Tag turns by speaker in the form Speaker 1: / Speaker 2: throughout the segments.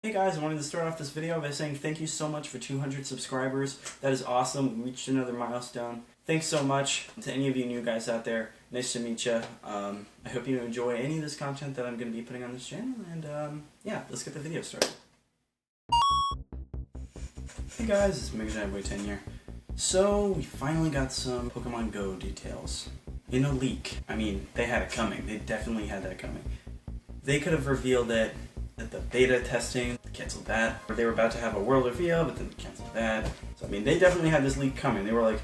Speaker 1: Hey guys, I wanted to start off this video by saying thank you so much for 200 subscribers. That is awesome. We reached another milestone. Thanks so much to any of you new guys out there. Nice to meet you. I hope you enjoy any of this content that I'm going to be putting on this channel. And yeah, let's get the video started. Hey guys, it's MegaGiantBoy10 here. So, we finally got some Pokemon Go details. In a leak. I mean, they had it coming. They definitely had that coming. They could have revealed it at the beta testing, canceled that. Or they were about to have a world reveal, but then canceled that. So I mean, they definitely had this leak coming. They were like,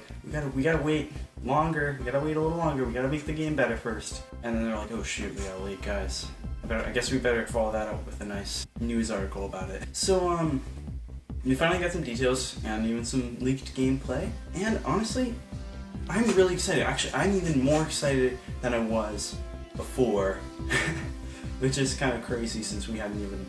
Speaker 1: we gotta wait longer. We gotta wait a little longer. We gotta make the game better first. And then they're like, oh shoot, we got a leak, guys. I guess we better follow that up with a nice news article about it. So we finally got some details and even some leaked gameplay. And honestly, I'm really excited. Actually, I'm even more excited than I was before. Which is kind of crazy since we had an even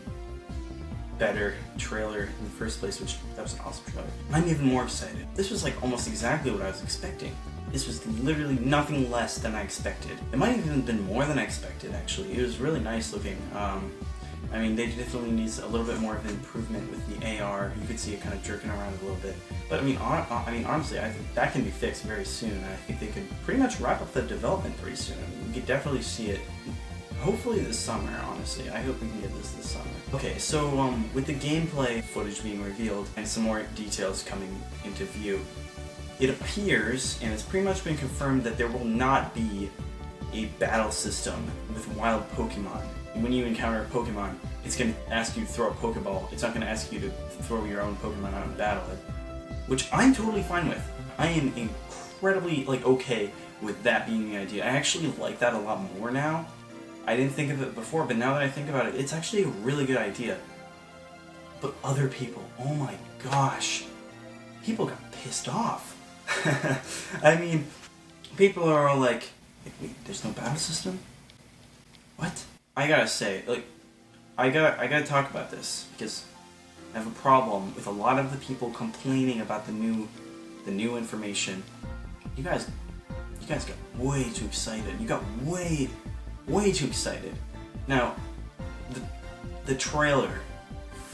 Speaker 1: better trailer in the first place, that was an awesome trailer. I'm even more excited. This was like almost exactly what I was expecting. This was literally nothing less than I expected. It might have even been more than I expected, actually. It was really nice looking. I mean, they definitely needs a little bit more of an improvement with the AR. You could see it kind of jerking around a little bit. But I mean, honestly, I think that can be fixed very soon. And I think they could pretty much wrap up the development pretty soon. I mean, you could definitely see it. Hopefully this summer, honestly. I hope we can get this summer. Okay, so with the gameplay footage being revealed and some more details coming into view, it appears, and it's pretty much been confirmed, that there will not be a battle system with wild Pokemon. When you encounter a Pokemon, it's going to ask you to throw a Pokeball. It's not going to ask you to throw your own Pokemon out and battle it, which I'm totally fine with. I am incredibly okay with that being the idea. I actually like that a lot more now. I didn't think of it before, but now that I think about it, it's actually a really good idea. But other people, oh my gosh, people got pissed off. I mean, people are all like, wait, there's no battle system? What? I gotta say, I gotta talk about this, because I have a problem with a lot of the people complaining about the new information. You guys got way too excited. You got way too excited. Now, the trailer,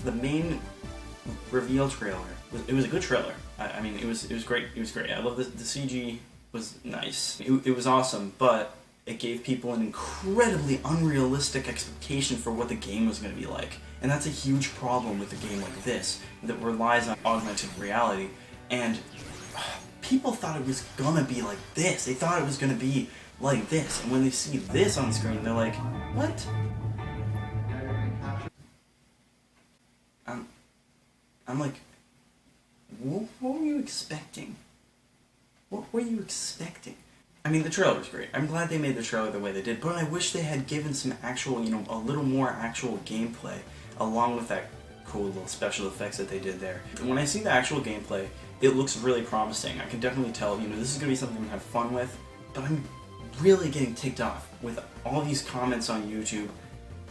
Speaker 1: the main reveal trailer, it was a good trailer. I mean, it was great. It was great. I love the CG was nice. It was awesome, but it gave people an incredibly unrealistic expectation for what the game was going to be like. And that's a huge problem with a game like this, that relies on augmented reality. And people thought it was gonna be like this. They thought it was gonna be like this, and when they see this on screen, they're like, what? I'm like, what were you expecting? What were you expecting? I mean, the trailer was great. I'm glad they made the trailer the way they did, but I wish they had given some actual, a little more actual gameplay, along with that cool little special effects that they did there. When I see the actual gameplay, it looks really promising. I can definitely tell, this is gonna be something to have fun with, but I'm really getting ticked off with all these comments on YouTube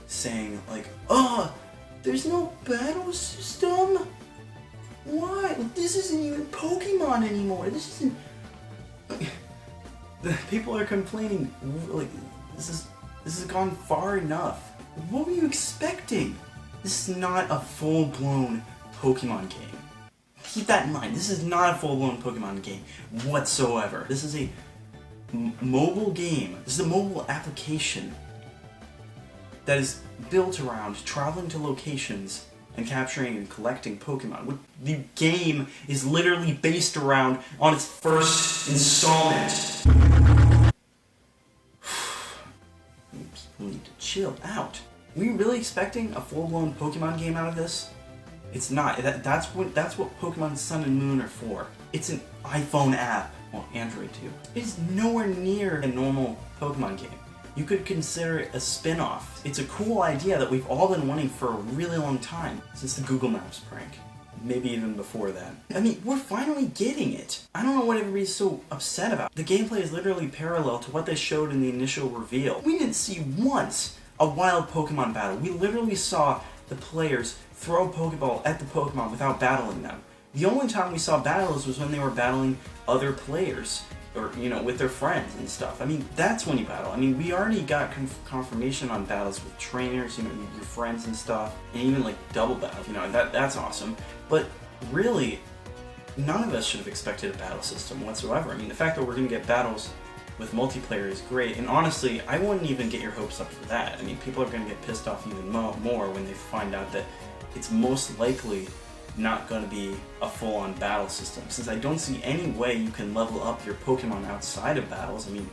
Speaker 1: saying like, oh, there's no battle system? Why? This isn't even Pokemon anymore. This isn't... The people are complaining, like, this has gone far enough. What were you expecting? This is not a full-blown Pokemon game. Keep that in mind. This is not a full-blown Pokemon game whatsoever. This is a mobile game. This is a mobile application that is built around traveling to locations and capturing and collecting Pokemon. The game is literally based around on its first installment. People need to chill out. Are we really expecting a full-blown Pokemon game out of this? It's not. That's what Pokemon Sun and Moon are for. It's an iPhone app. Well, Android too. It is nowhere near a normal Pokemon game. You could consider it a spin-off. It's a cool idea that we've all been wanting for a really long time, since the Google Maps prank. Maybe even before that. I mean, we're finally getting it. I don't know what everybody's so upset about. The gameplay is literally parallel to what they showed in the initial reveal. We didn't see once a wild Pokemon battle. We literally saw the players throw a Pokeball at the Pokemon without battling them. The only time we saw battles was when they were battling other players. or with their friends and stuff. I mean, that's when you battle. I mean, we already got confirmation on battles with trainers, your friends and stuff, and even like double battles. That's awesome. But really, none of us should have expected a battle system whatsoever. I mean, the fact that we're going to get battles with multiplayer is great, and honestly, I wouldn't even get your hopes up for that. I mean, people are going to get pissed off even more when they find out that it's most likely not going to be a full-on battle system, since I don't see any way you can level up your Pokemon outside of battles. I mean,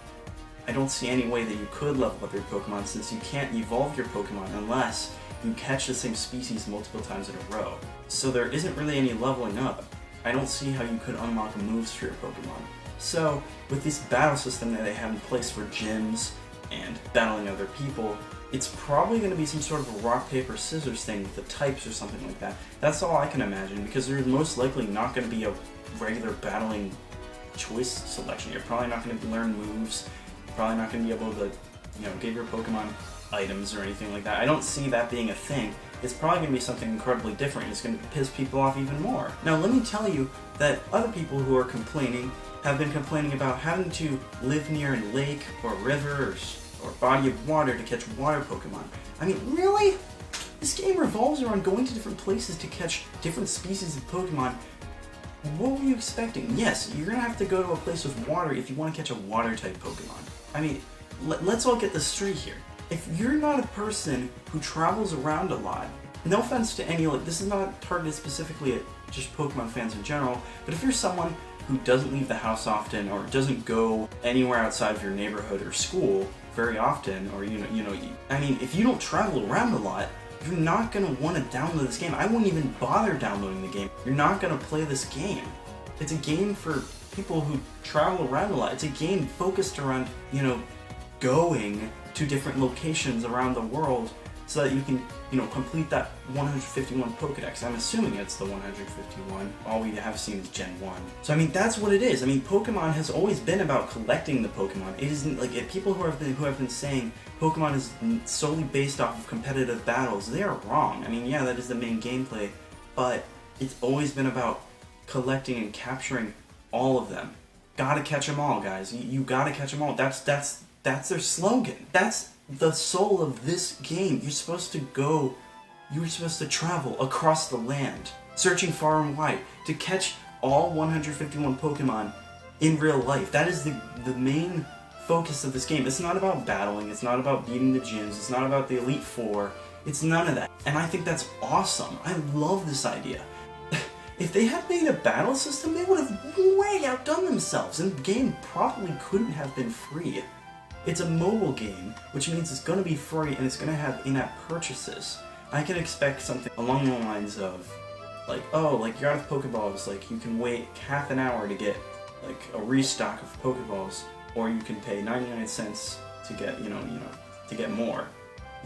Speaker 1: I don't see any way that you could level up your Pokemon, since you can't evolve your Pokemon unless you catch the same species multiple times in a row. So there isn't really any leveling up. I don't see how you could unlock moves for your Pokemon. So, with this battle system that they have in place for gyms and battling other people, it's probably going to be some sort of a rock, paper, scissors thing with the types or something like that. That's all I can imagine, because there's most likely not going to be a regular battling choice selection. You're probably not going to learn moves, you're probably not going to be able to, give your Pokemon items or anything like that. I don't see that being a thing. It's probably going to be something incredibly different. It's going to piss people off even more. Now, let me tell you that other people who are complaining have been complaining about having to live near a lake or river or body of water to catch water Pokemon. I mean, really? This game revolves around going to different places to catch different species of Pokemon. What were you expecting? Yes, you're going to have to go to a place with water if you want to catch a water-type Pokemon. I mean, let's all get this straight here. If you're not a person who travels around a lot, no offense to any, this is not targeted specifically at just Pokemon fans in general, but if you're someone who doesn't leave the house often or doesn't go anywhere outside of your neighborhood or school very often, or I mean, if you don't travel around a lot, you're not going to want to download this game. I wouldn't even bother downloading the game. You're not going to play this game. It's a game for people who travel around a lot. It's a game focused around, going to different locations around the world so that you can, complete that 151 Pokedex. I'm assuming it's the 151. All we have seen is Gen 1. So I mean, that's what it is. I mean, Pokemon has always been about collecting the Pokemon. It isn't like people who have been saying Pokemon is solely based off of competitive battles. They are wrong. I mean, yeah, that is the main gameplay, but it's always been about collecting and capturing all of them. Gotta catch them all, guys. You gotta catch them all. That's their slogan. That's the soul of this game. You're supposed to travel across the land, searching far and wide, to catch all 151 Pokemon in real life. That is the main focus of this game. It's not about battling, it's not about beating the gyms, it's not about the Elite Four, it's none of that. And I think that's awesome. I love this idea. If they had made a battle system, they would have way outdone themselves, and the game probably couldn't have been free. It's a mobile game, which means it's going to be free and it's going to have in-app purchases. I can expect something along the lines of, you're out of Pokeballs, you can wait half an hour to get, a restock of Pokeballs, or you can pay 99 cents to get, to get more.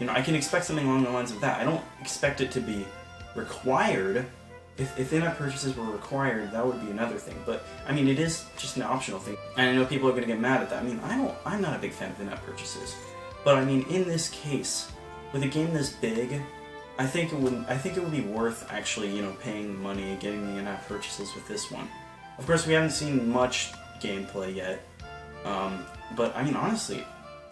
Speaker 1: I can expect something along the lines of that. I don't expect it to be required. If in-app purchases were required, that would be another thing. But, I mean, it is just an optional thing. And I know people are going to get mad at that. I mean, I'm not a big fan of in-app purchases. But, I mean, in this case, with a game this big, I think it would be worth actually, paying money and getting the in-app purchases with this one. Of course, we haven't seen much gameplay yet. But, I mean, honestly,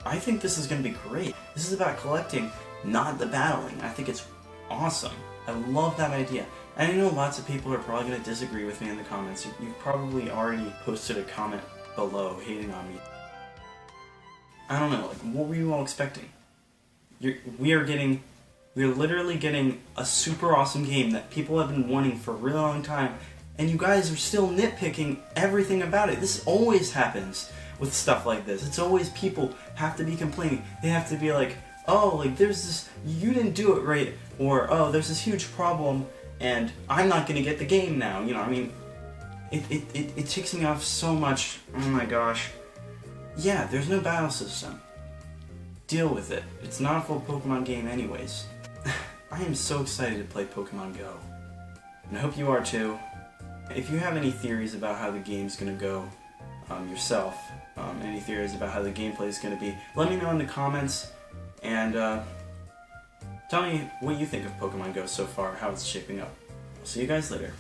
Speaker 1: I think this is going to be great. This is about collecting, not the battling. I think it's awesome. I love that idea. And I know lots of people are probably going to disagree with me in the comments. You've probably already posted a comment below hating on me. I don't know, what were you all expecting? We are literally getting a super awesome game that people have been wanting for a really long time, and you guys are still nitpicking everything about it. This always happens with stuff like this. It's always people have to be complaining. They have to be like, oh, there's this, you didn't do it right, or, oh, there's this huge problem, and I'm not going to get the game now. I mean, it ticks me off so much. Oh my gosh. Yeah, there's no battle system. Deal with it. It's not a full Pokemon game anyways. I am so excited to play Pokemon Go. And I hope you are too. If you have any theories about how the game's going to go yourself, any theories about how the gameplay is going to be, let me know in the comments. And tell me what you think of Pokemon Go so far, how it's shaping up. I'll see you guys later.